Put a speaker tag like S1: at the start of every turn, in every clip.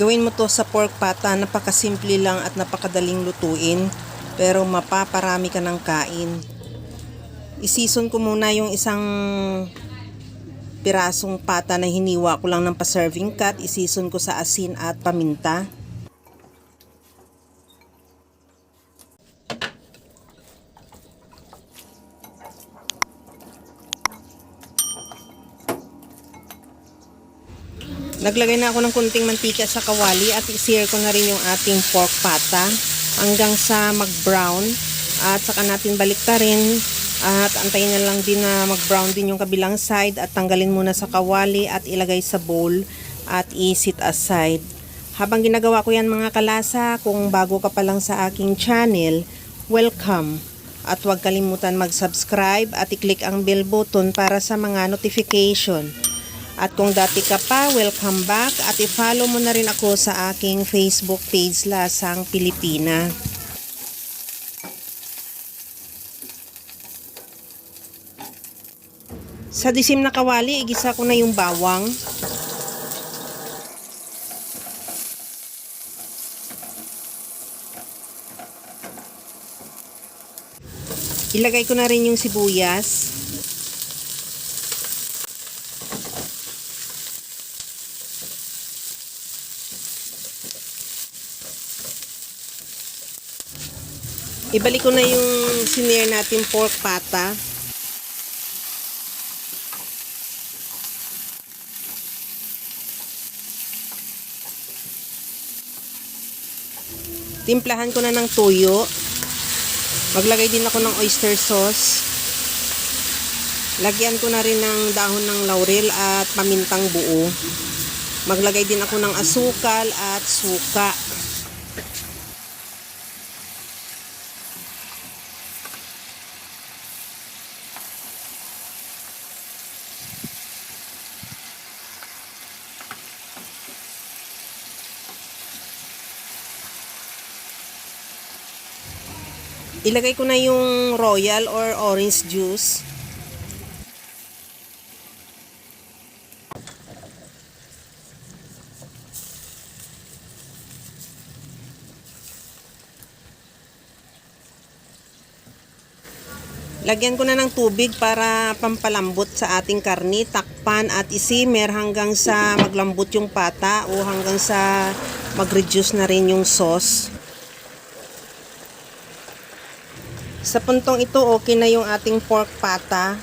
S1: Gawin mo to sa pork pata, napakasimple lang at napakadaling lutuin, pero mapaparami ka ng kain. Isison ko muna yung isang pirasong pata na hiniwa ko lang ng pa-serving cut, isison ko sa asin at paminta. Naglagay na ako ng kunting mantika sa kawali at i-sear ko na rin yung ating pork pata hanggang sa mag-brown, at saka natin baliktarin at antayin na lang din na mag-brown din yung kabilang side at tanggalin muna sa kawali at ilagay sa bowl at i-set aside. Habang ginagawa ko yan mga kalasa, kung bago ka pa lang sa aking channel, welcome! At huwag kalimutan mag-subscribe at i-click ang bell button para sa mga notification. At kung dati ka pa, welcome back at i-follow mo na rin ako sa aking Facebook page, Lasang Pilipina. Sa disim na kawali, igisa ko na yung bawang. Ilagay ko na rin yung sibuyas. Ibalik ko na yung sinear natin pork pata. Timplahan ko na ng toyo. Maglagay din ako ng oyster sauce. Lagyan ko na rin ng dahon ng laurel at pamintang buo. Maglagay din ako ng asukal at suka. Ilagay ko na yung royal or orange juice. Lagyan ko na ng tubig para pampalambot sa ating karni. Takpan at isimmer hanggang sa maglambot yung pata o hanggang sa mag-reduce na rin yung sauce. Sa puntong ito, okay na yung ating pork pata.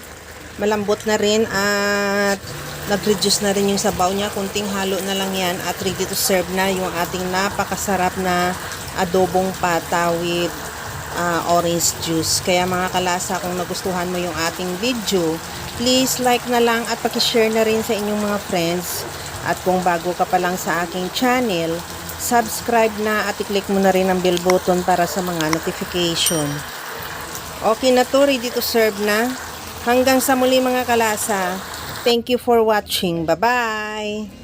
S1: Malambot na rin at nag-reduce na rin yung sabaw niya. Kunting halo na lang yan at ready to serve na yung ating napakasarap na adobong pata with orange juice. Kaya mga kalasa, kung nagustuhan mo yung ating video, please like na lang at pakishare na rin sa inyong mga friends. At kung bago ka pa lang sa aking channel, subscribe na at i-click mo na rin ang bell button para sa mga notification. Okay na to, ready to serve na. Hanggang sa muli mga kalasa. Thank you for watching. Bye-bye!